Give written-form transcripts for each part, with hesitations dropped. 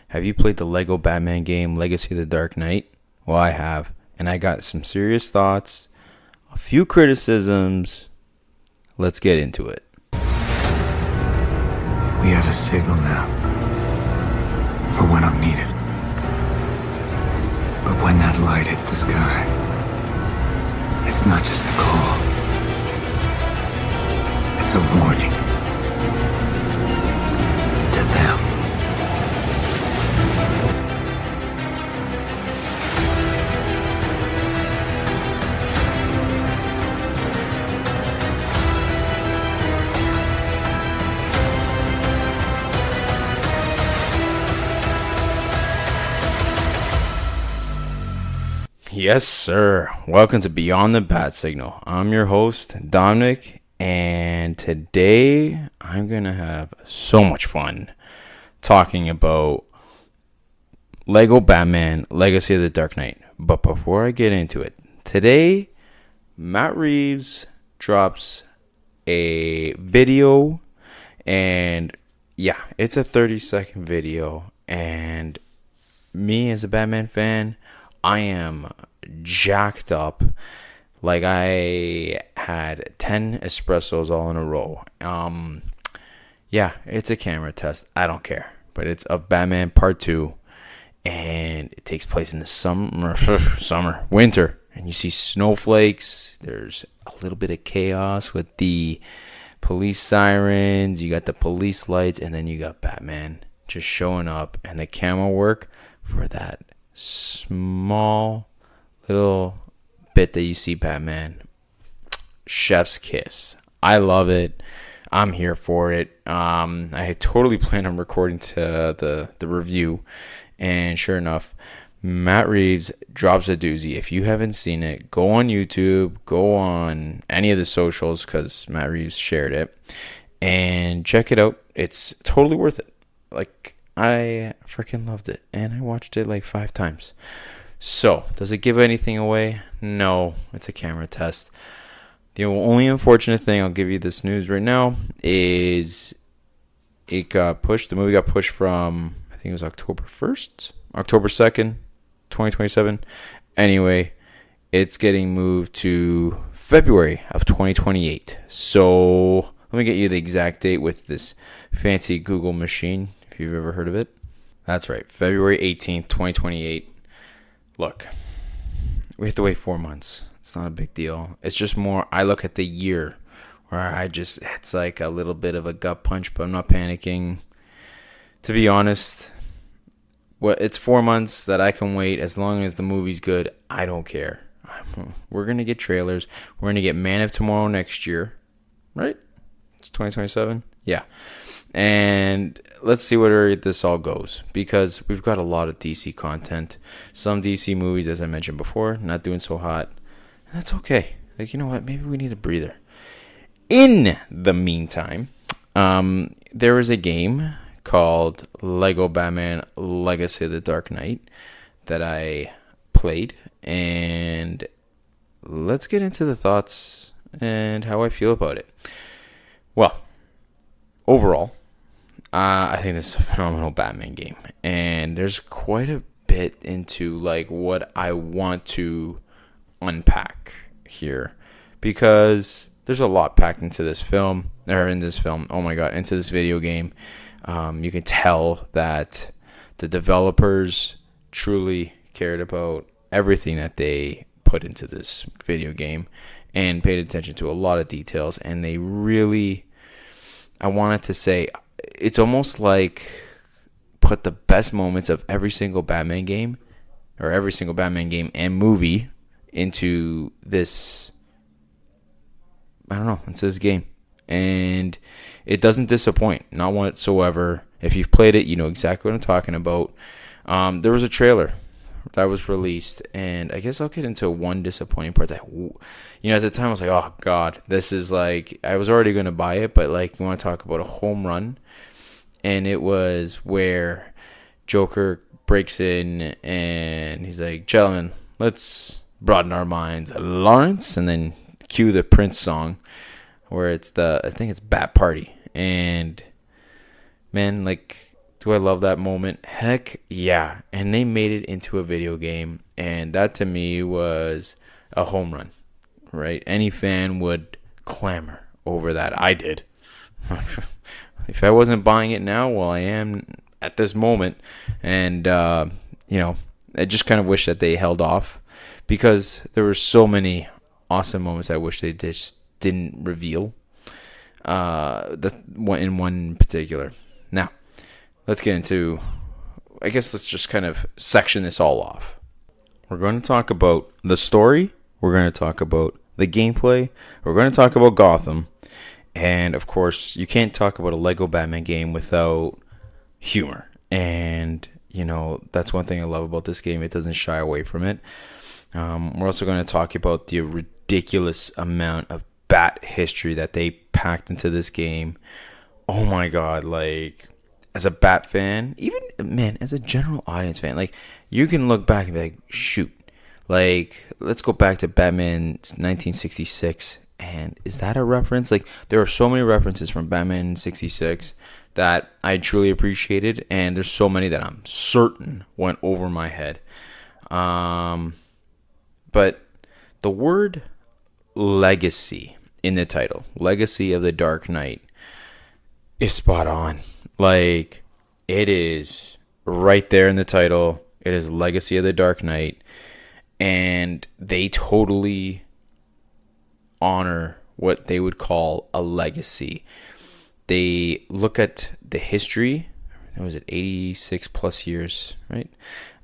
Have you played the Lego Batman game, Legacy of the Dark Knight? Well, I have. And I got some serious thoughts, a few criticisms. Let's get into it. We have a signal now for when I'm needed. But when that light hits the sky, it's not just a call. It's a warning to them. Yes, sir. Welcome to Beyond the Bat Signal. I'm your host, Dominic, and today I'm going to have so much fun talking about Lego Batman, Legacy of the Dark Knight. But before I get into it, today Matt Reeves drops a video, and yeah, it's a 30-second video, and me as a Batman fan, I am jacked up like I had 10 espressos all in a row. Yeah, it's a camera test. I don't care. But it's of Batman Part 2. And it takes place in the winter. And you see snowflakes. There's a little bit of chaos with the police sirens. You got the police lights. And then you got Batman just showing up. And the camera work for that small little bit that you see Batman, chef's kiss. I love it. I'm here for it. I totally planned on recording to the review, and sure enough, Matt Reeves drops a doozy. If you haven't seen it, go on YouTube, go on any of the socials, because Matt Reeves shared it, and check it out. It's totally worth it. Like, I freaking loved it, and I watched it like 5 times. So, does it give anything away? No, it's a camera test. The only unfortunate thing, I'll give you this news right now, is it got pushed. The movie got pushed from, I think it was October 1st, October 2nd, 2027. Anyway, it's getting moved to February of 2028. So, let me get you the exact date with this fancy Google machine, if you've ever heard of it. That's right, February 18th, 2028. Look, we have to wait 4 months. It's not a big deal. It's just more, I look at the year where it's like a little bit of a gut punch, but I'm not panicking. To be honest, it's 4 months that I can wait. As long as the movie's good, I don't care. We're going to get trailers. We're going to get Man of Tomorrow next year, right? It's 2027? Yeah. And let's see where this all goes, because we've got a lot of DC content. Some DC movies, as I mentioned before, not doing so hot. And that's okay. Like, you know what? Maybe we need a breather. In the meantime, there is a game called Lego Batman Legacy of the Dark Knight that I played. And let's get into the thoughts and how I feel about it. Well, overall, I think this is a phenomenal Batman game, and there's quite a bit into like what I want to unpack here, because there's a lot packed into this film, oh my god, into this video game. You can tell that the developers truly cared about everything that they put into this video game and paid attention to a lot of details, and they really, I wanted to say, it's almost like put the best moments of every single Batman game, or every single Batman game and movie, into this, I don't know, into this game. And it doesn't disappoint, not whatsoever. If you've played it, you know exactly what I'm talking about. There was a trailer that was released, and I guess I'll get into one disappointing part that, you know, at the time I was like, oh god, this is like, I was already going to buy it, but like, you want to talk about a home run, and it was where Joker breaks in and he's like, gentlemen, let's broaden our minds, Lawrence, and then cue the Prince song, where it's I think it's Bat Party. And man, like, Do I love that moment? Heck yeah. And they made it into a video game. And that to me was a home run, right? Any fan would clamor over that. I did. If I wasn't buying it now, well, I am at this moment. And, I just kind of wish that they held off because there were so many awesome moments I wish they just didn't reveal. In one particular. Now, let's get into, I guess let's just kind of section this all off. We're going to talk about the story. We're going to talk about the gameplay. We're going to talk about Gotham. And, of course, you can't talk about a Lego Batman game without humor. And, that's one thing I love about this game. It doesn't shy away from it. We're also going to talk about the ridiculous amount of Bat history that they packed into this game. Oh, my God. Like, as a Bat fan, even, man, as a general audience fan, like, you can look back and be like, shoot. Like, let's go back to Batman 1966. And is that a reference? Like, there are so many references from Batman 66 that I truly appreciated. And there's so many that I'm certain went over my head. But the word legacy in the title, Legacy of the Dark Knight, is spot on. Like, it is right there in the title. It is Legacy of the Dark Knight. And they totally honor what they would call a legacy. They look at the history, what was it, 86 plus years, right,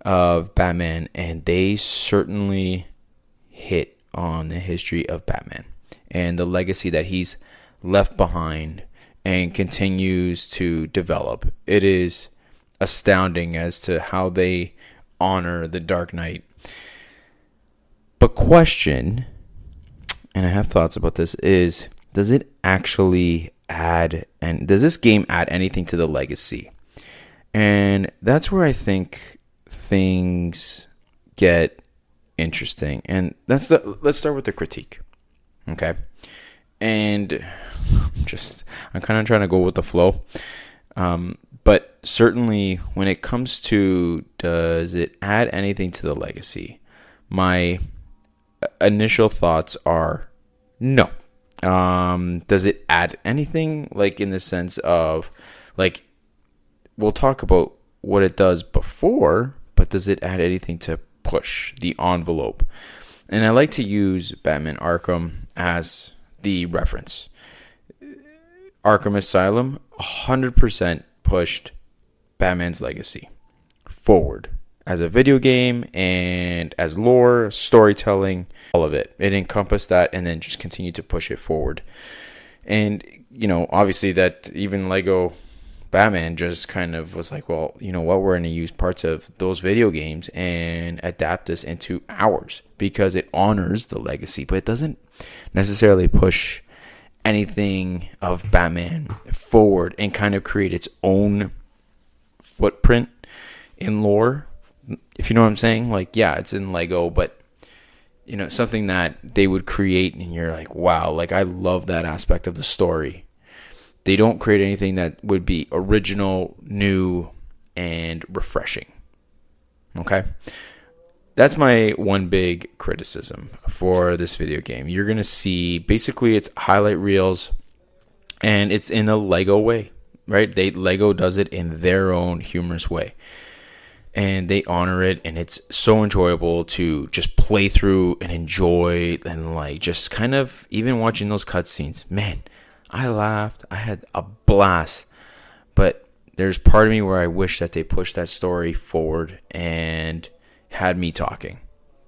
of Batman, and they certainly hit on the history of Batman and the legacy that he's left behind and continues to develop. It is astounding as to how they honor the Dark Knight. But question, and I have thoughts about this, is does it actually add, and does this game add anything to the legacy? And that's where I think things get interesting. And let's start with the critique. Okay. And I'm kind of trying to go with the flow. But certainly when it comes to does it add anything to the legacy, my initial thoughts are no. Does it add anything, like, in the sense of, like, we'll talk about what it does before, but does it add anything to push the envelope? And I like to use Batman Arkham as the reference. Arkham Asylum 100% pushed Batman's legacy forward as a video game and as lore, storytelling, all of it. It encompassed that and then just continued to push it forward. And, obviously that even Lego Batman just kind of was like, well, you know what, we're going to use parts of those video games and adapt this into ours because it honors the legacy, but it doesn't necessarily push anything of Batman forward and kind of create its own footprint in lore. If you know what I'm saying? Like, yeah, it's in Lego, but, something that they would create and you're like, wow, like, I love that aspect of the story. They don't create anything that would be original, new, and refreshing. Okay? That's my one big criticism for this video game. You're going to see, basically, it's highlight reels, and it's in a Lego way, right? Lego does it in their own humorous way. And they honor it, and it's so enjoyable to just play through and enjoy, and like just kind of even watching those cutscenes. Man, I laughed. I had a blast. But there's part of me where I wish that they pushed that story forward and had me talking.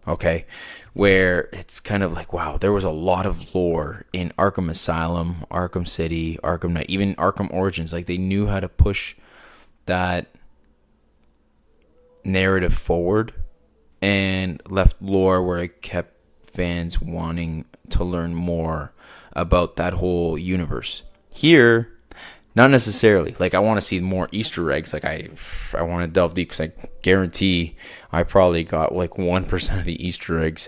Okay? Where it's kind of like, wow, there was a lot of lore in Arkham Asylum, Arkham City, Arkham Knight, even Arkham Origins. Like, they knew how to push that narrative forward and left lore where it kept fans wanting to learn more about that whole universe. Here, not necessarily. Like, I want to see more Easter eggs. Like, I want to delve deep because I guarantee I probably got like 1% of the Easter eggs.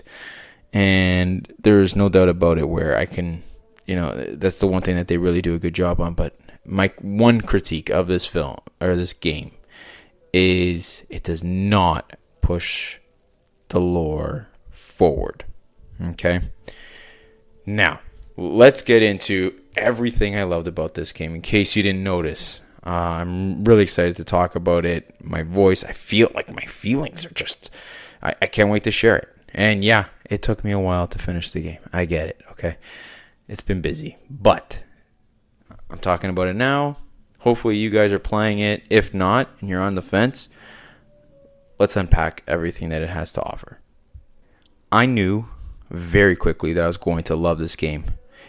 And there's no doubt about it where I can, that's the one thing that they really do a good job on. But my one critique of this film or this game is it does not push the lore forward. Okay? Now, let's get into everything I loved about this game. In case you didn't notice, I'm really excited to talk about it. My voice, I feel like my feelings are just, I can't wait to share it. And yeah, it took me a while to finish the game. I get it, okay? It's been busy, but I'm talking about it now. Hopefully you guys are playing it. If not, and you're on the fence, let's unpack everything that it has to offer. I knew very quickly that I was going to love this game.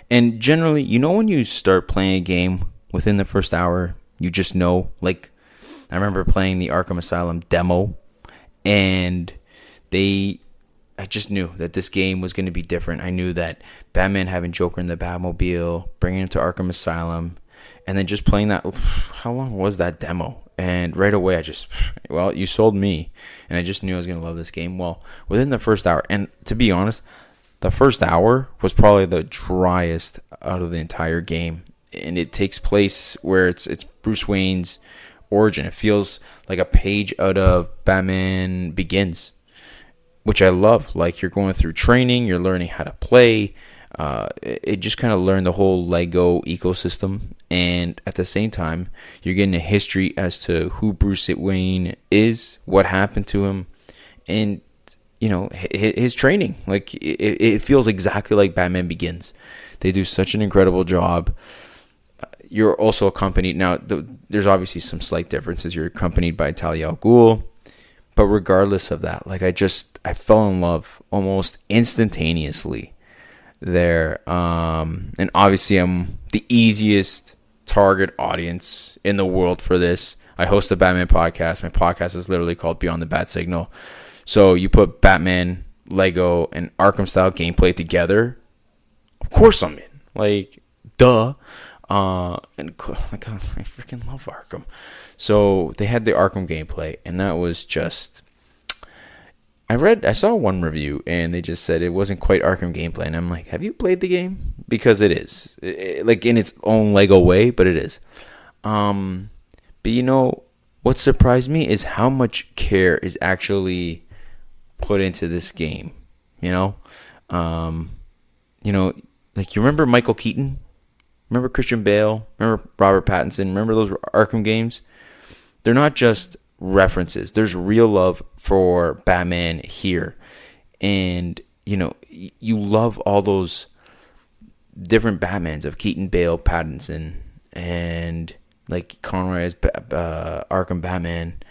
And generally, you know when you start playing a game within the first hour, you just know. Like, I remember playing the Arkham Asylum demo, and I just knew that this game was going to be different. I knew that Batman having Joker in the Batmobile, bringing him to Arkham Asylum, and then just playing that. How long was that demo? And right away, you sold me, and I just knew I was going to love this game. Well, within the first hour, and to be honest, the first hour was probably the driest out of the entire game. And it takes place where it's Bruce Wayne's origin. It feels like a page out of Batman Begins, which I love. Like, you're going through training, you're learning how to play. It just kind of learned the whole Lego ecosystem. And at the same time, you're getting a history as to who Bruce Wayne is, what happened to him, and his training. Like, it feels exactly like Batman Begins. They do such an incredible job. You're also accompanied now. There's obviously some slight differences. You're accompanied by Talia al Ghul, but regardless of that, like I fell in love almost instantaneously there. And obviously, I'm the easiest target audience in the world for this. I host a Batman podcast. My podcast is literally called Beyond the Bat Signal. So you put Batman, Lego, and Arkham style gameplay together. Of course I'm in. Like, duh. I freaking love Arkham. So they had the Arkham gameplay, and that was just. I saw one review, and they just said it wasn't quite Arkham gameplay, and I'm like, have you played the game? Because it is, like in its own Lego way, but it is. But what surprised me is how much care is actually put into this game. Like, you remember Michael Keaton? Remember Christian Bale? Remember Robert Pattinson? Remember those Arkham games? They're not just references. There's real love for Batman here. And, you love all those different Batmans of Keaton, Bale, Pattinson, and like Conroy as Arkham Batman.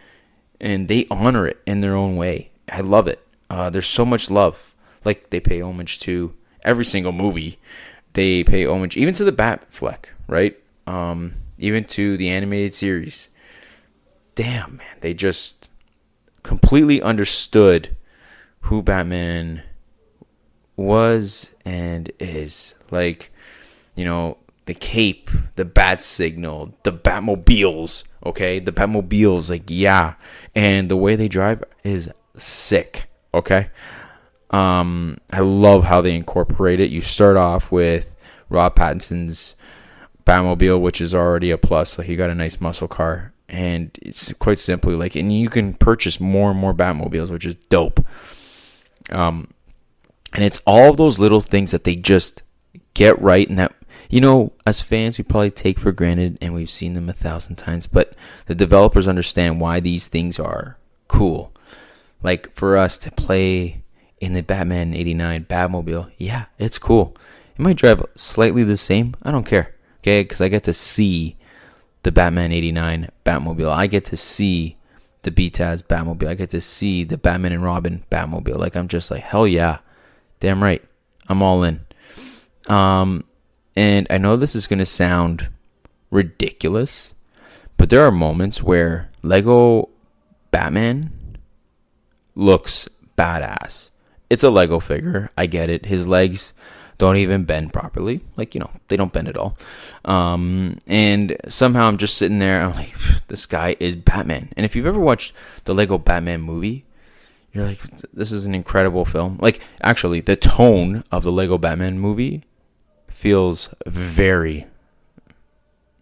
And they honor it in their own way. I love it. There's so much love. Like, they pay homage to every single movie. They pay homage even to the Batfleck, right? Even to the animated series. Damn, man. They just completely understood who Batman was and is. Like, the cape, the bat signal, the Batmobiles, okay? The Batmobiles, like, yeah. And the way they drive is sick, okay? I love how they incorporate it. You start off with Rob Pattinson's Batmobile, which is already a plus. Like, he got a nice muscle car, and it's quite simply like, and you can purchase more and more Batmobiles, which is dope. And it's all those little things that they just get right, and that, as fans, we probably take for granted, and we've seen them 1,000 times, but the developers understand why these things are cool. Like, for us to play in the Batman 89 Batmobile, yeah, it's cool. It might drive slightly the same. I don't care, okay? Because I get to see the Batman 89 Batmobile. I get to see the BTAS Batmobile. I get to see the Batman and Robin Batmobile. Like, I'm just like, hell yeah. Damn right. I'm all in. And I know this is going to sound ridiculous, but there are moments where Lego Batman looks badass. It's a Lego figure. I get it. His legs don't even bend properly. Like, they don't bend at all. And somehow I'm just sitting there. I'm like, this guy is Batman. And if you've ever watched the Lego Batman movie, you're like, this is an incredible film. Like, actually, the tone of the Lego Batman movie feels very,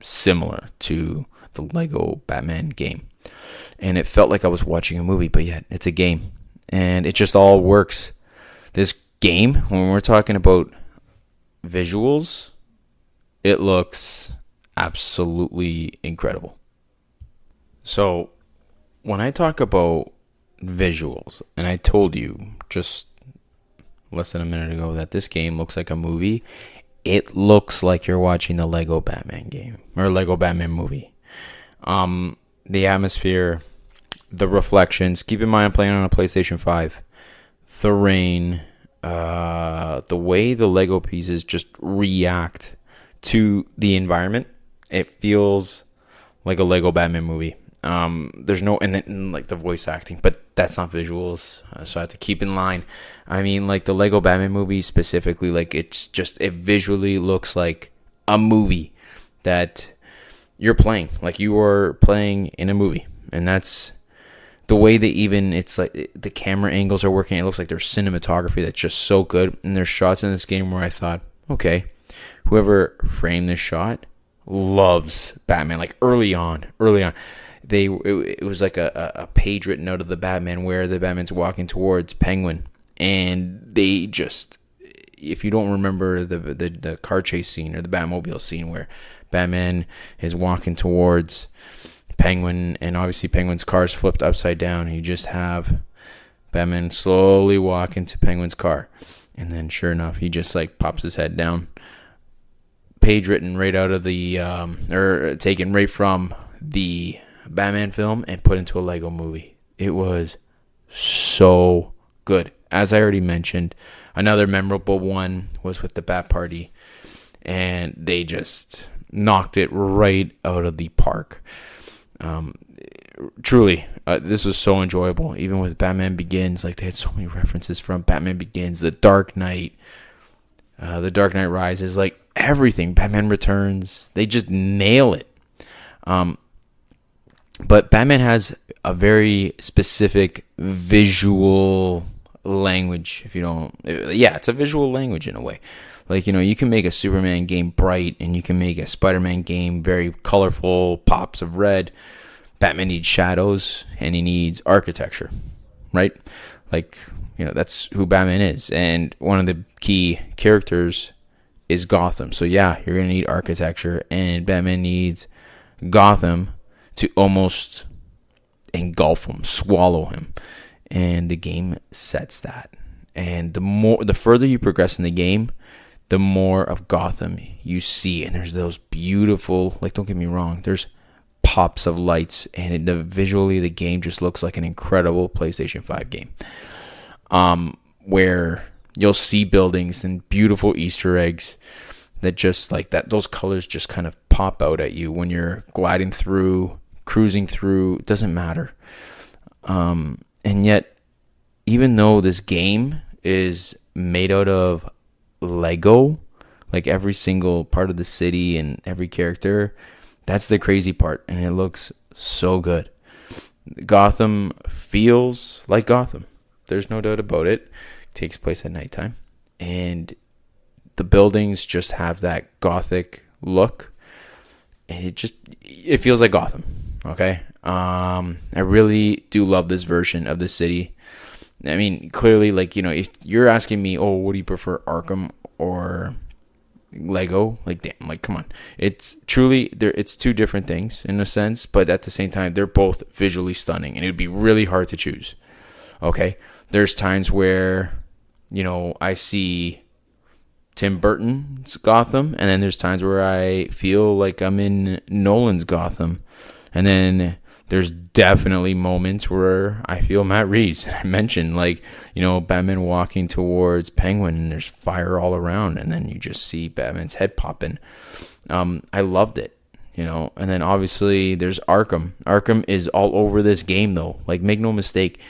similar to the Lego Batman game. And it felt like I was watching a movie, but yet it's a game. And it just all works. This game, when we're talking about visuals, it looks absolutely incredible. So, when I talk about visuals, and I told you just less than a minute ago that this game looks like a movie, it looks like you're watching the Lego Batman game or Lego Batman movie. The atmosphere, the reflections. Keep in mind, I'm playing on a PlayStation 5. The rain, the way the Lego pieces just react to the environment. It feels like a Lego Batman movie. There's no, and then like the voice acting, but that's not visuals, so I have to keep in line. I mean, like the Lego Batman movie specifically, like it visually looks like a movie that you're playing, like you are playing in a movie, and that's the way that even it's like the camera angles are working. It looks like there's cinematography that's just so good, and there's shots in this game where I thought, okay, whoever framed this shot loves Batman. Like early on. It was like a page written out of the Batman where the Batman's walking towards Penguin, and they just, if you don't remember the car chase scene or the Batmobile scene where Batman is walking towards Penguin, and obviously Penguin's car's flipped upside down, and you just have Batman slowly walk into Penguin's car, and then sure enough he just like pops his head down. Page written right out of the or taken right from the Batman film and put into a Lego movie. It was so good. As I already mentioned, another memorable one was with the Bat Party, and they just knocked it right out of the park. Truly, this was so enjoyable. Even with Batman Begins, like they had so many references from Batman Begins, The Dark Knight, The Dark Knight Rises, like everything. Batman Returns, they just nail it. But Batman has a very specific visual language. It's a visual language in a way. Like, you can make a Superman game bright, and you can make a Spider-Man game very colorful, pops of red. Batman needs shadows, and he needs architecture, right? Like, that's who Batman is. And one of the key characters is Gotham. So yeah, you're going to need architecture, and Batman needs Gotham to almost engulf him, swallow him. And the game sets that. And the further you progress in the game, the more of Gotham you see. And there's those beautiful, like, don't get me wrong, there's pops of lights, and visually the game just looks like an incredible PlayStation 5 game. Where you'll see buildings and beautiful Easter eggs that just like that, those colors just kind of pop out at you when you're gliding through, cruising through. It doesn't matter. And yet, even though this game is made out of Lego, like every single part of the city and every character, that's the crazy part, and it looks so good. Gotham feels like Gotham. There's no doubt about it. It takes place at nighttime, and the buildings just have that gothic look, and it feels like Gotham. Okay, I really do love this version of the city. I mean, clearly, like, if you're asking me, oh, what do you prefer, Arkham or Lego? Like, damn, like, come on. It's truly, it's two different things in a sense, but at the same time, they're both visually stunning, and it would be really hard to choose. Okay, there's times where, I see Tim Burton's Gotham, and then there's times where I feel like I'm in Nolan's Gotham, and then there's definitely moments where I feel Matt Reeves. I mentioned, like, Batman walking towards Penguin, and there's fire all around, and then you just see Batman's head popping. I loved it, and then obviously there's Arkham. Arkham is all over this game, though. Like, make no mistake,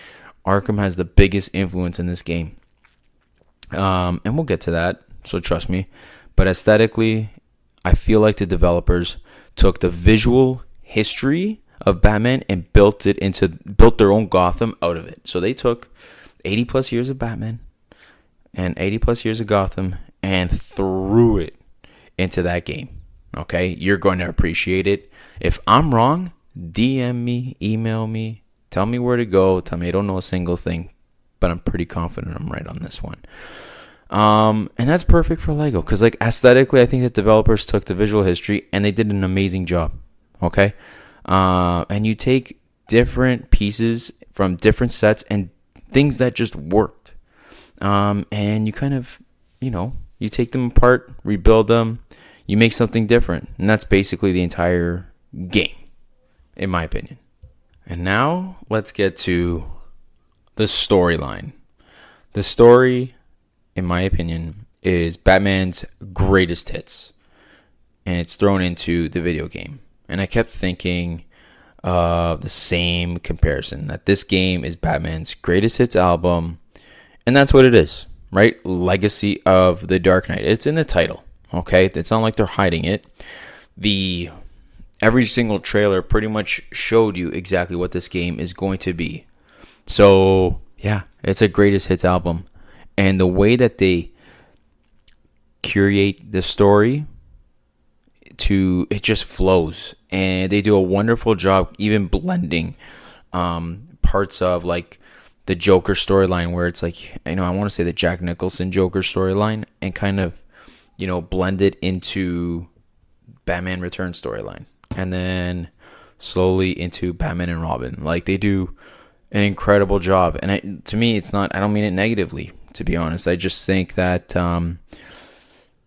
Arkham has the biggest influence in this game. And we'll get to that, so trust me. But aesthetically, I feel like the developers took the visual history of Batman and built their own Gotham out of it. So they took 80 plus years of Batman and 80 plus years of Gotham and threw it into that game. Okay, you're going to appreciate it. If I'm wrong, DM me, email me, tell me where to go. Tell me I don't know a single thing, but I'm pretty confident I'm right on this one. And that's perfect for Lego because, like, aesthetically, I think that developers took the visual history and they did an amazing job. Okay, and you take different pieces from different sets and things that just worked, and you kind of, you take them apart, rebuild them, you make something different, and that's basically the entire game, in my opinion. And now let's get to the storyline. The story, in my opinion, is Batman's greatest hits, and it's thrown into the video game. And I kept thinking of the same comparison, that this game is Batman's greatest hits album, and that's what it is, right? Legacy of the Dark Knight. It's in the title, okay? It's not like they're hiding it. Every single trailer pretty much showed you exactly what this game is going to be. So, yeah, it's a greatest hits album. And the way that they curate the story, it just flows. And they do a wonderful job even blending parts of, like, the Joker storyline, where it's like, I want to say the Jack Nicholson Joker storyline, and kind of, blend it into Batman Returns storyline, and then slowly into Batman and Robin. Like, they do an incredible job. And to me, it's not, I don't mean it negatively, to be honest. I just think that,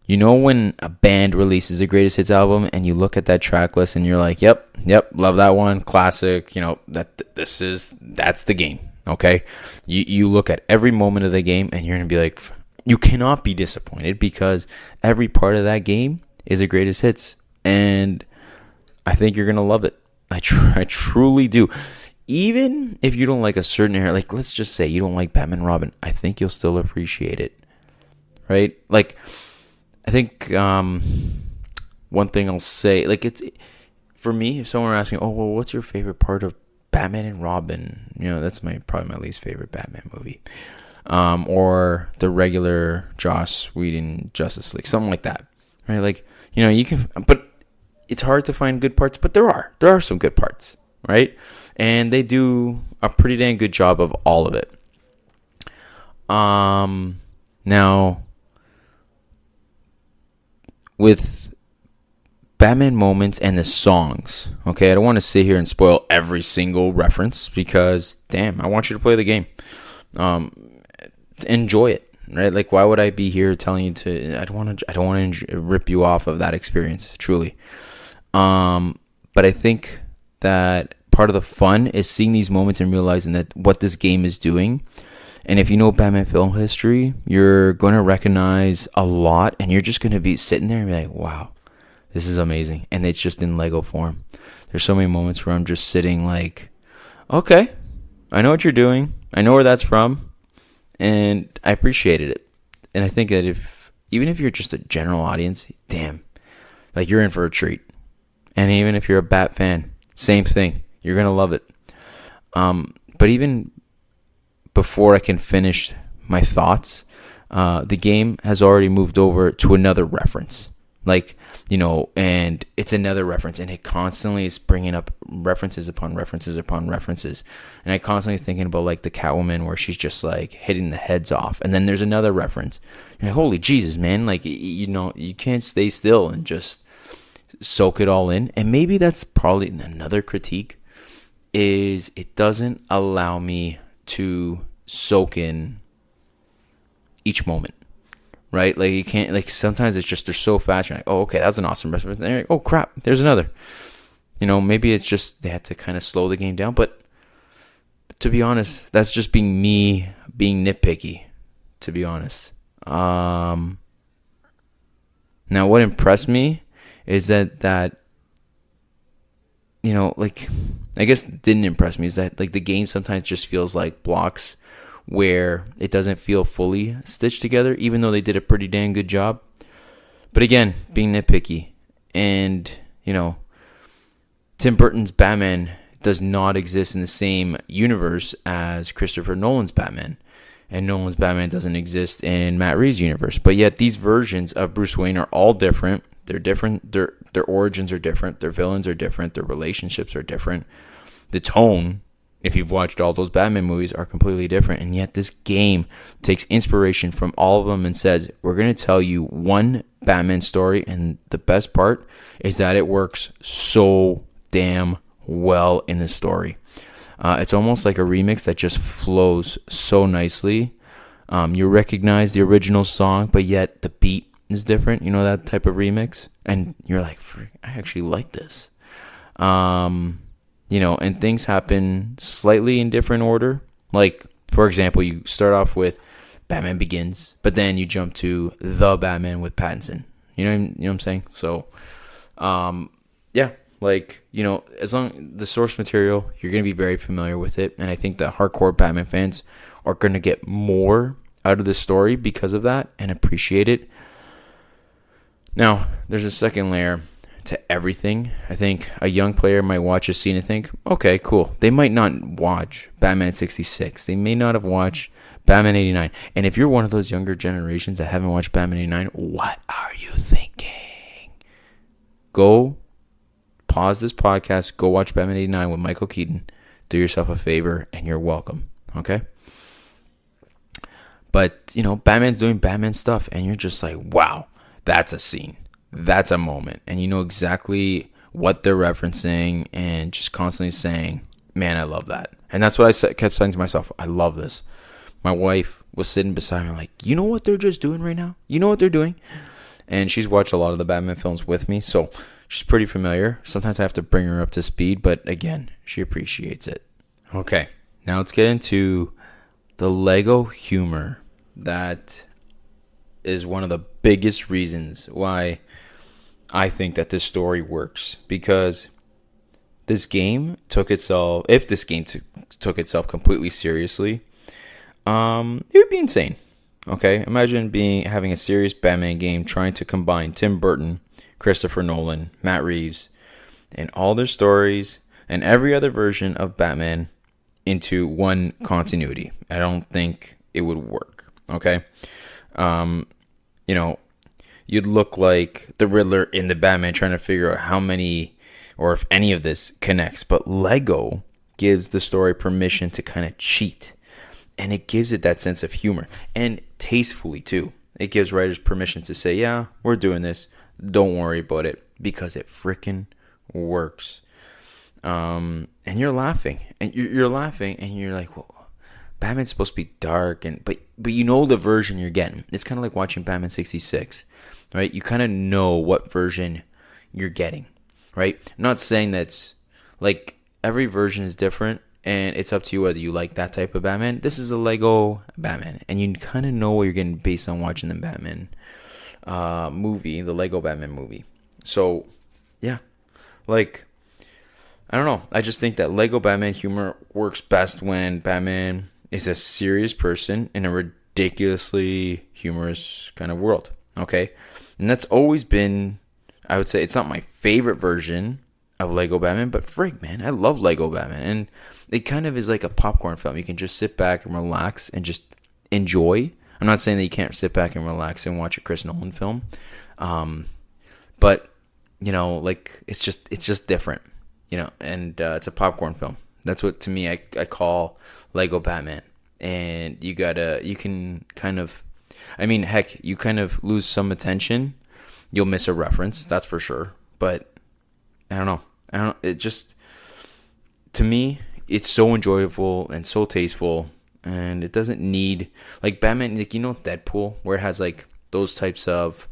when a band releases a greatest hits album and you look at that track list and you're like, yep, love that one, classic, that's the game. Okay, you look at every moment of the game and you're gonna be like, you cannot be disappointed, because every part of that game is a greatest hits, and I think you're gonna love it. I truly do. Even if you don't like a certain area, like, let's just say you don't like Batman and Robin, I think you'll still appreciate it, right? Like, I think one thing I'll say, like, it's, for me, if someone were asking, oh, well, what's your favorite part of Batman and Robin? That's probably my least favorite Batman movie. Or the regular Joss Whedon Justice League, something like that, right? Like, you can, but it's hard to find good parts, but there are some good parts, right? And they do a pretty dang good job of all of it. Now, with Batman moments and the songs, okay, I don't want to sit here and spoil every single reference, because, damn, I want you to play the game. Enjoy it, right? Like, why would I be here telling you to? I don't want to rip you off of that experience, truly. But I think that part of the fun is seeing these moments and realizing that what this game is doing. And if you know Batman film history, you're going to recognize a lot, and you're just going to be sitting there and be like, wow, this is amazing. And it's just in Lego form. There's so many moments where I'm just sitting like, okay, I know what you're doing. I know where that's from. And I appreciated it. And I think that even if you're just a general audience, damn, like, you're in for a treat. And even if you're a Bat fan, same thing. You're going to love it. But even before I can finish my thoughts, the game has already moved over to another reference. Like, and it's another reference, and it constantly is bringing up references upon references upon references. And I constantly thinking about, like, the Catwoman, where she's just, like, hitting the heads off. And then there's another reference. You're like, holy Jesus, man. Like, you can't stay still and just soak it all in. And maybe that's probably another critique, is it doesn't allow me to soak in each moment. Right? Like, you can't, like, sometimes it's just, they're so fast. You're like, oh, okay, that's an awesome reference. And you're like, oh, crap, there's another. Maybe it's just they had to kind of slow the game down. But to be honest, that's just being nitpicky, to be honest. Now, what impressed me is that like, I guess didn't impress me is that, like, the game sometimes just feels like blocks where it doesn't feel fully stitched together, even though they did a pretty dang good job. But again, being nitpicky. And, Tim Burton's Batman does not exist in the same universe as Christopher Nolan's Batman. And Nolan's Batman doesn't exist in Matt Reeves' universe. But yet these versions of Bruce Wayne are all different. They're different. Their origins are different. Their villains are different. Their relationships are different. The tone, if you've watched all those Batman movies, are completely different. And yet this game takes inspiration from all of them and says, we're going to tell you one Batman story. And the best part is that it works so damn well in the story. It's almost like a remix that just flows so nicely. You recognize the original song, but yet the beat is different. You know, that type of remix. And you're like, I actually like this. You know, and things happen slightly in different order. Like, for example, you start off with Batman Begins, but then you jump to The Batman with Pattinson. You know what I'm saying? So, yeah, like, you know, as long the source material, you're going to be very familiar with it. And I think that hardcore Batman fans are going to get more out of the story because of that and appreciate it. Now, there's a second layer to everything. I think a young player might watch a scene and think, okay, cool. They might not watch Batman 66. They may not have watched Batman 89. And if you're one of those younger generations that haven't watched Batman 89, what are you thinking? Go pause this podcast, go watch Batman 89 with Michael Keaton. Do yourself a favor and you're welcome. Okay? But, you know, Batman's doing Batman stuff and you're just like, wow, that's a scene. That's a moment. And you know exactly what they're referencing and just constantly saying, man, I love that. And that's what I kept saying to myself. I love this. My wife was sitting beside me like, you know what they're just doing right now? You know what they're doing? And she's watched a lot of the Batman films with me, so she's pretty familiar. Sometimes I have to bring her up to speed, but again, she appreciates it. Okay, now let's get into the Lego humor. That is one of the biggest reasons why I think that this story works, because this game took itself, if this game took itself completely seriously, it would be insane. Okay, imagine having a serious Batman game trying to combine Tim Burton, Christopher Nolan, Matt Reeves, and all their stories and every other version of Batman into one continuity. I don't think it would work. Okay, you know, you'd look like the Riddler in the Batman trying to figure out how many or if any of this connects. But Lego gives the story permission to kind of cheat. And it gives it that sense of humor. And tastefully, too. It gives writers permission to say, yeah, we're doing this. Don't worry about it. Because it freaking works. And you're laughing. And you're laughing. And you're like, well, Batman's supposed to be dark. But you know the version you're getting. It's kind of like watching Batman 66. Right? You kind of know what version you're getting. Right? I'm not saying that's like every version is different. And it's up to you whether you like that type of Batman. This is a Lego Batman. And you kind of know what you're getting based on watching the Batman movie, the Lego Batman movie. So, yeah. Like, I don't know. I just think that Lego Batman humor works best when Batman is a serious person in a ridiculously humorous kind of world. Okay? And that's always been, I would say, it's not my favorite version of Lego Batman, but frig, man, I love Lego Batman. And it kind of is like a popcorn film. You can just sit back and relax and just enjoy. I'm not saying that you can't sit back and relax and watch a Chris Nolan film. But, you know, like, it's just different, you know, and it's a popcorn film. That's what, to me, I call Lego Batman. And you can kind of, I mean, heck, you kind of lose some attention. You'll miss a reference, that's for sure. But, I don't know. It just, to me, it's so enjoyable and so tasteful, and it doesn't need, like Batman, like, you know, Deadpool, where it has like those types of,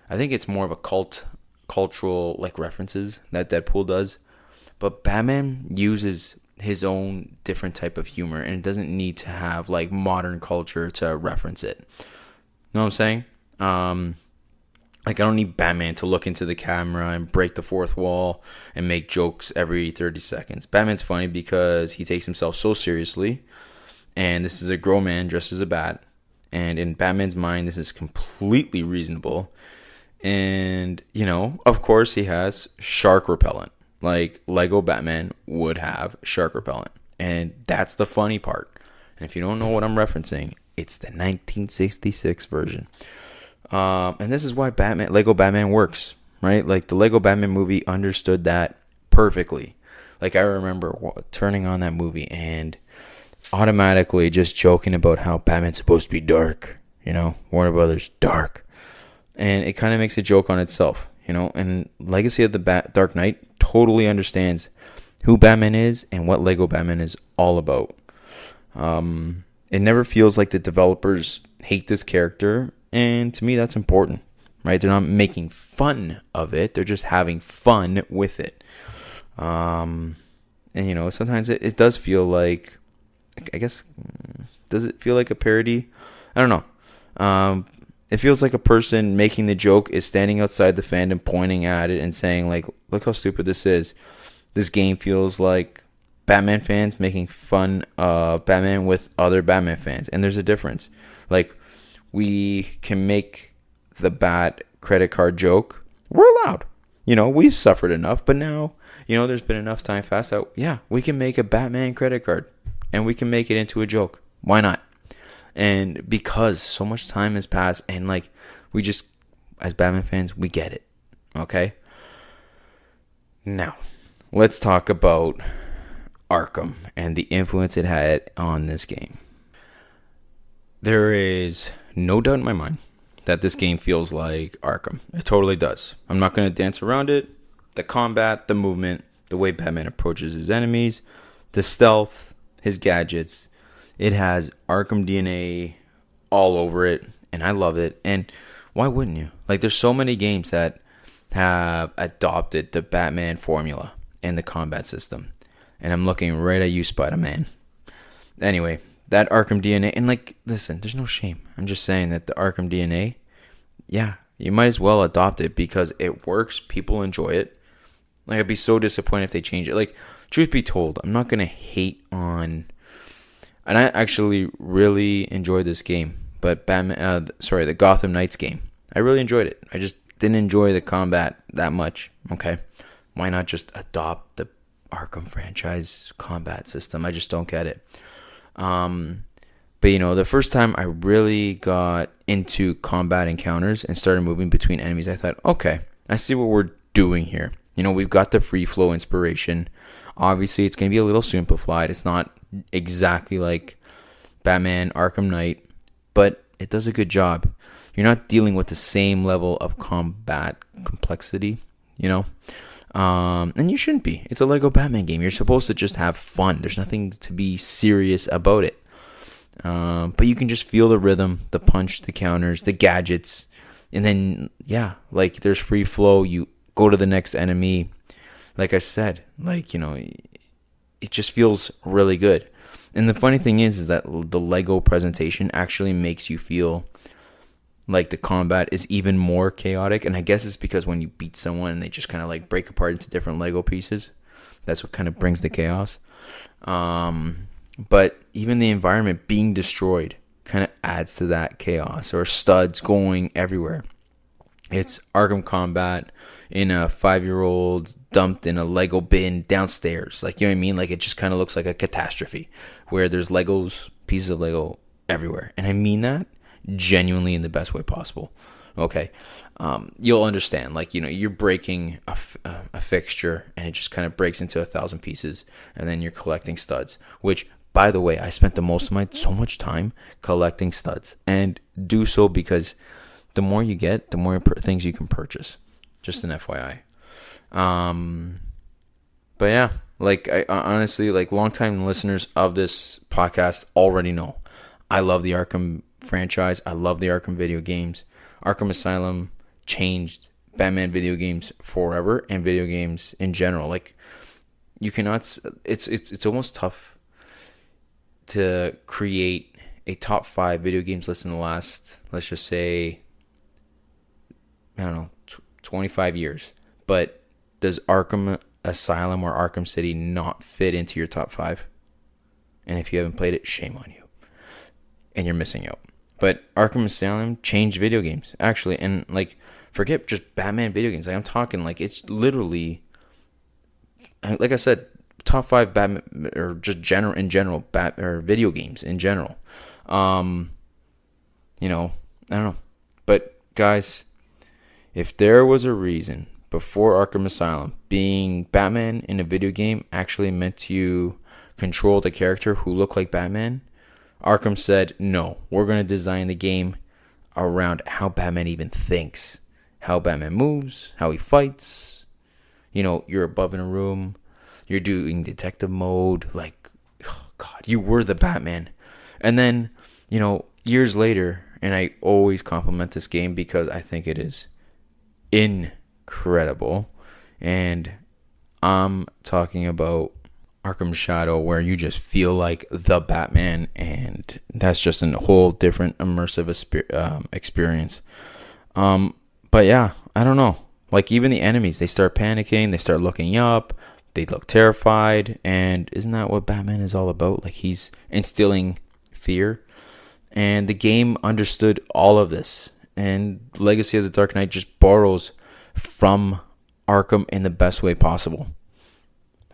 I think it's more of a cultural like references that Deadpool does, but Batman uses his own different type of humor, and it doesn't need to have like modern culture to reference it. You know what I'm saying? Like, I don't need Batman to look into the camera and break the fourth wall and make jokes every 30 seconds. Batman's funny because he takes himself so seriously. And this is a grown man dressed as a bat. And in Batman's mind, this is completely reasonable. And, you know, of course he has shark repellent. Like Lego Batman would have shark repellent. And that's the funny part. And if you don't know what I'm referencing, it's the 1966 version. And this is why Lego Batman works, right? Like the Lego Batman movie understood that perfectly. Like I remember turning on that movie and automatically just joking about how Batman's supposed to be dark, Warner Brothers dark. And it kind of makes a joke on itself, and Legacy of the Dark Knight totally understands who Batman is and what Lego Batman is all about. It never feels like the developers hate this character, and to me that's important, right? They're not making fun of it, they're just having fun with it. And sometimes it does feel like, I guess, does it feel like a parody? I don't know. It feels like a person making the joke is standing outside the fandom pointing at it and saying like, look how stupid this is. This game feels like Batman fans making fun of Batman with other Batman fans. And there's a difference. Like, we can make the Bat credit card joke. We're allowed. We've suffered enough. But now, there's been enough time passed out. Yeah, we can make a Batman credit card. And we can make it into a joke. Why not? And because so much time has passed and like we just, as Batman fans, we get it. Okay? Now, let's talk about Arkham and the influence it had on this game. There is no doubt in my mind that this game feels like Arkham. It totally does. I'm not going to dance around it. The combat, the movement, the way Batman approaches his enemies, the stealth, his gadgets. It has Arkham DNA all over it, and I love it. And why wouldn't you? Like, there's so many games that have adopted the Batman formula and the combat system. And I'm looking right at you, Spider-Man. Anyway, that Arkham DNA, and like, listen, there's no shame. I'm just saying that the Arkham DNA, yeah, you might as well adopt it because it works. People enjoy it. Like, I'd be so disappointed if they change it. Like, truth be told, I'm not going to hate on... And I actually really enjoyed this game. But the Gotham Knights game. I really enjoyed it. I just didn't enjoy the combat that much. Okay. Why not just adopt the Arkham franchise combat system? I just don't get it. But the first time I really got into combat encounters and started moving between enemies, I thought, okay, I see what we're doing here. We've got the free flow inspiration. Obviously, it's going to be a little simplified. It's not exactly like Batman Arkham Knight, but it does a good job. You're not dealing with the same level of combat complexity, and you shouldn't be. It's a Lego Batman game. You're supposed to just have fun. There's nothing to be serious about it. But you can just feel the rhythm, the punch, the counters, the gadgets, and then, yeah, like there's free flow. You go to the next enemy. Like I said, it just feels really good. And the funny thing is that the Lego presentation actually makes you feel like the combat is even more chaotic. And I guess it's because when you beat someone and they just kind of like break apart into different Lego pieces, that's what kind of brings the chaos. But even the environment being destroyed kind of adds to that chaos, or studs going everywhere. It's Arkham combat in a 5-year-old dumped in a Lego bin downstairs. Like, you know what I mean? Like, it just kind of looks like a catastrophe where there's pieces of Lego everywhere. And I mean that genuinely in the best way possible. Okay. You'll understand. Like, you're breaking a fixture and it just kind of breaks into 1,000 pieces, and then you're collecting studs, which, by the way, I spent so much time collecting studs, and do so because the more you get, the more things you can purchase. Just an FYI. But yeah, like, I honestly, like, longtime listeners of this podcast already know I love the Arkham franchise. I love the Arkham video games. Arkham Asylum changed Batman video games forever, and video games in general. Like, you cannot. It's almost tough to create a top 5 video games list in the last, let's just say, I don't know, 25 years. But does Arkham Asylum or Arkham City not fit into your top 5? And if you haven't played it, shame on you. And you're missing out. But Arkham Asylum changed video games, actually. And, like, forget just Batman video games. Like, I'm talking, like, it's literally, like I said, top 5 Batman, or just or video games in general. I don't know. But, guys, if there was a reason before Arkham Asylum, being Batman in a video game actually meant you control the character who looked like Batman, Arkham said, no, we're going to design the game around how Batman even thinks, how Batman moves, how he fights. You're above in a room, you're doing detective mode, like, oh God, you were the Batman. And then, years later, and I always compliment this game because I think it is incredible. And I'm talking about Arkham Shadow, where you just feel like the Batman, and that's just a whole different immersive experience. But yeah, I don't know. Like, even the enemies, they start panicking, they start looking up, they look terrified, and isn't that what Batman is all about? Like, he's instilling fear, and the game understood all of this, and Legacy of the Dark Knight just borrows from Arkham in the best way possible.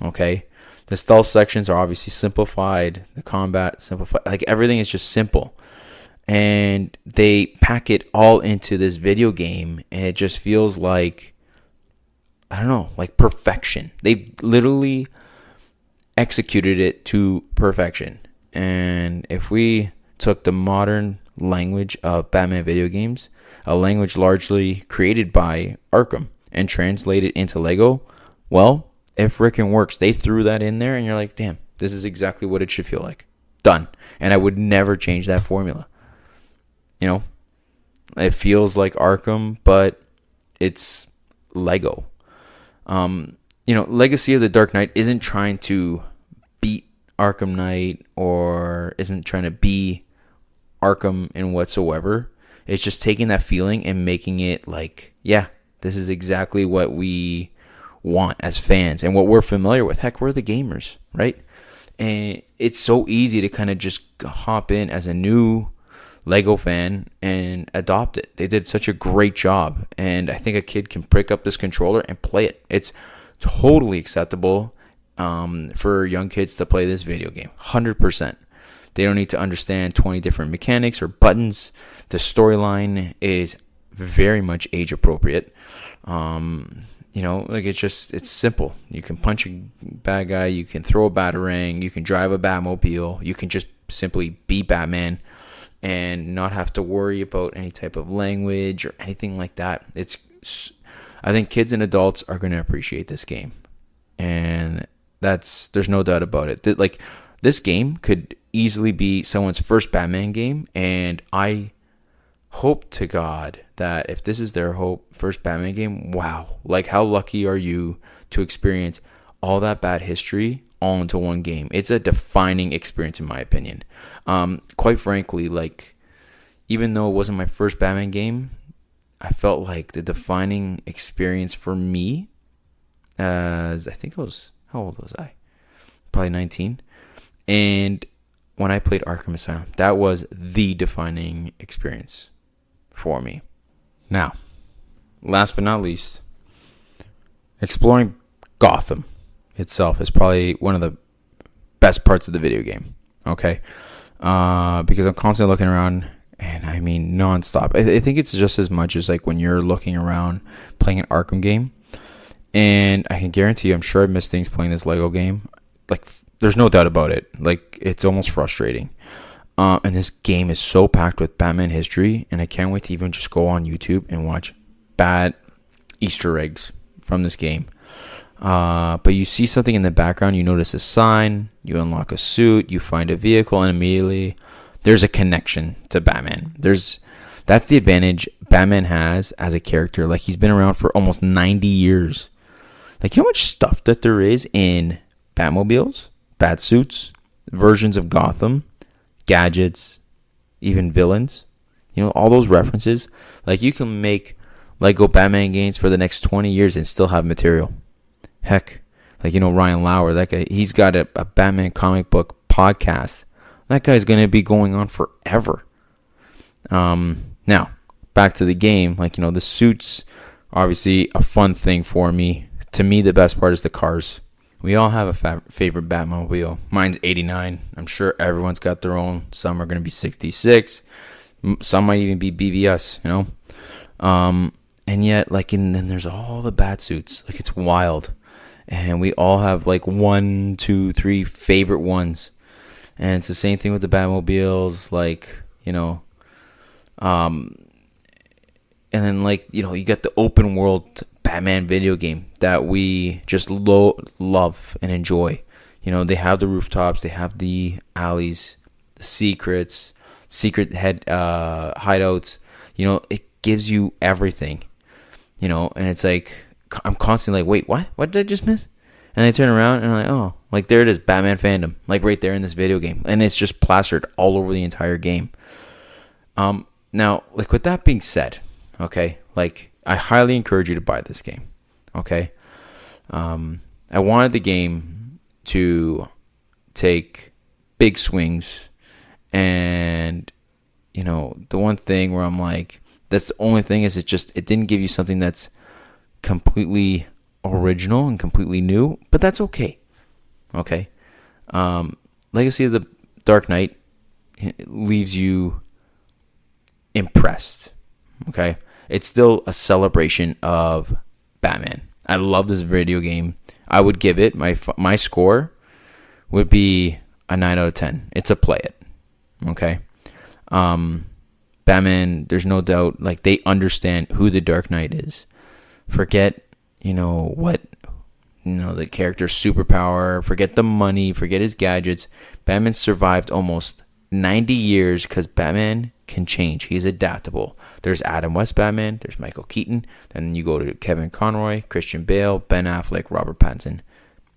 Okay? The stealth sections are obviously simplified, the combat simplified, like everything is just simple. And they pack it all into this video game, and it just feels like, I don't know, like perfection. They literally executed it to perfection. And if we took the modern language of Batman video games, a language largely created by Arkham, and translated into Lego, well, it freaking works. They threw that in there, and you're like, damn, this is exactly what it should feel like. Done. And I would never change that formula. It feels like Arkham, but it's Lego. Legacy of the Dark Knight isn't trying to beat Arkham Knight or isn't trying to be Arkham in whatsoever. It's just taking that feeling and making it like, yeah, this is exactly what we want as fans and what we're familiar with. Heck, we're the gamers, right? And it's so easy to kind of just hop in as a new Lego fan and adopt it. They did such a great job, and I think a kid can pick up this controller and play it. It's totally acceptable for young kids to play this video game. 100%. They don't need to understand 20 different mechanics or buttons. The storyline is very much age appropriate. It's simple. You can punch a bad guy, you can throw a batarang, you can drive a Batmobile, you can just simply be Batman and not have to worry about any type of language or anything like that. I think kids and adults are going to appreciate this game, and there's no doubt about it. Like, this game could easily be someone's first Batman game, and I hope to God that if this is their first Batman game, wow, like, how lucky are you to experience all that bad history all into one game. It's a defining experience in my opinion. Quite frankly, like, even though it wasn't my first Batman game, I felt like the defining experience for me, as I think I was, how old was I? Probably 19. And when I played Arkham Asylum, that was the defining experience for me. Now, last but not least, exploring Gotham itself is probably one of the best parts of the video game. Okay, because I'm constantly looking around, and I mean nonstop. I think it's just as much as like when you're looking around playing an Arkham game, and I can guarantee you, I'm sure I missed things playing this Lego game. Like, there's no doubt about it. Like, it's almost frustrating. And this game is so packed with Batman history, and I can't wait to even just go on YouTube and watch bad Easter eggs from this game. But you see something in the background, you notice a sign, you unlock a suit, you find a vehicle, and immediately there's a connection to Batman. That's the advantage Batman has as a character. Like, he's been around for almost 90 years. Like, you know how much stuff that there is in Batmobiles, Batsuits, versions of Gotham, gadgets, even villains, all those references. Like, you can make Lego Batman games for the next 20 years and still have material. Heck, like, Ryan Lauer, that guy, he's got a Batman comic book podcast. That guy's going to be going on forever. Now, back to the game. Like, the suits, obviously a fun thing for me. To me, the best part is the cars. We all have a favorite Batmobile. Mine's 89. I'm sure everyone's got their own. Some are going to be 66. Some might even be BVS, And yet, like, and then there's all the bat suits. Like, it's wild. And we all have like 1, 2, 3 favorite ones. And it's the same thing with the Batmobiles, like, and then, like, you got the open world Batman video game that we just love and enjoy. They have the rooftops, they have the alleys, the secret hideouts. It gives you everything. And it's like, I'm constantly like, wait, what did I just miss? And I turn around and I'm like, oh, like, there it is, Batman fandom, like, right there in this video game. And it's just plastered all over the entire game. Now, like, with that being said, okay, like, I highly encourage you to buy this game, okay? I wanted the game to take big swings, and, the one thing where I'm like, that's the only thing is it didn't give you something that's completely original and completely new, but that's okay. Okay. Legacy of the Dark Knight leaves you impressed. Okay. It's still a celebration of Batman. I love this video game. I would give it, my score would be a 9 out of 10. It's a play it. Okay. Batman, there's no doubt, like, they understand who the Dark Knight is. Forget, what, the character's superpower, forget the money, forget his gadgets. Batman survived almost 90 years because Batman can change. He's adaptable. There's Adam West Batman, there's Michael Keaton, then you go to Kevin Conroy, Christian Bale, Ben Affleck, Robert Pattinson.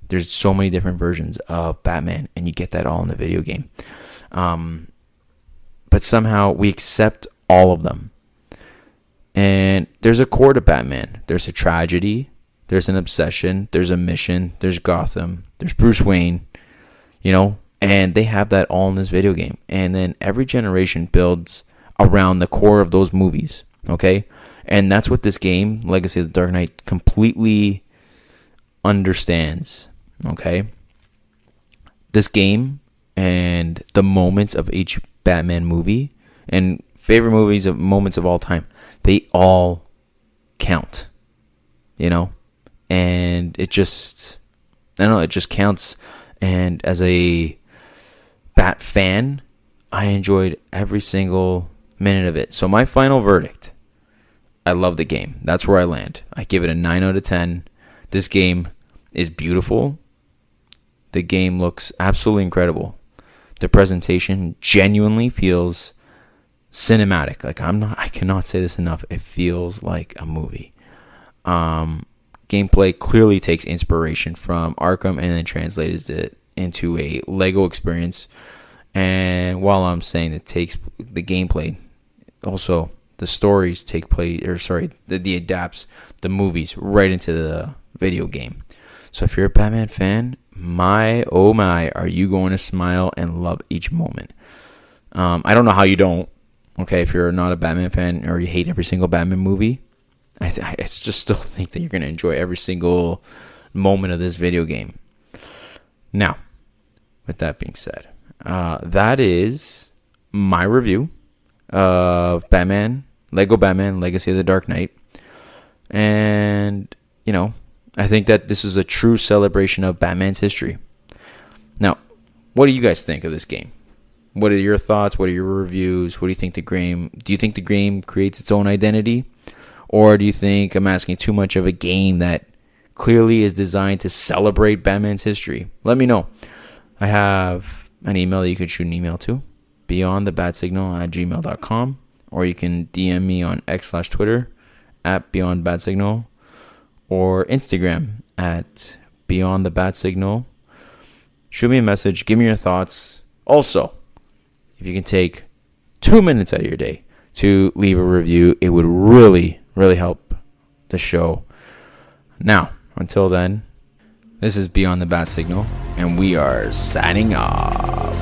There's so many different versions of Batman, and you get that all in the video game. But somehow we accept all of them. And there's a core to Batman. There's a tragedy, there's an obsession, there's a mission, there's Gotham, there's Bruce Wayne, and they have that all in this video game. And then every generation builds around the core of those movies, okay? And that's what this game, Legacy of the Dark Knight, completely understands, okay? This game and the moments of each Batman movie and favorite movies of moments of all time, they all count, and it just counts. And as a Bat fan, I enjoyed every single minute of it. So my final verdict, I love the game. That's where I land. I give it a 9 out of 10. This game is beautiful. The game looks absolutely incredible. The presentation genuinely feels cinematic. Like, I cannot say this enough. It feels like a movie. Gameplay clearly takes inspiration from Arkham and then translates it into a Lego experience. And while I'm saying it takes the gameplay, also the stories take place, the adapts the movies right into the video game. So if you're a Batman fan, my oh my, are you going to smile and love each moment? I don't know how you don't. Okay, if you're not a Batman fan or you hate every single Batman movie, I just still think that you're going to enjoy every single moment of this video game. Now, with that being said, that is my review of Lego Batman, Legacy of the Dark Knight. And, I think that this is a true celebration of Batman's history. Now, what do you guys think of this game? What are your thoughts? What are your reviews? What do you think do you think the game creates its own identity? Or do you think I'm asking too much of a game that clearly is designed to celebrate Batman's history? Let me know. I have an email that you could shoot an email to, beyondthebatsignal@gmail.com, or you can DM me on X/Twitter @beyondbatsignal, or Instagram @beyondthebatsignal. Shoot me a message. Give me your thoughts. Also, if you can take 2 minutes out of your day to leave a review, it would really, really help the show. Now, until then, this is Beyond the Bat Signal, and we are signing off.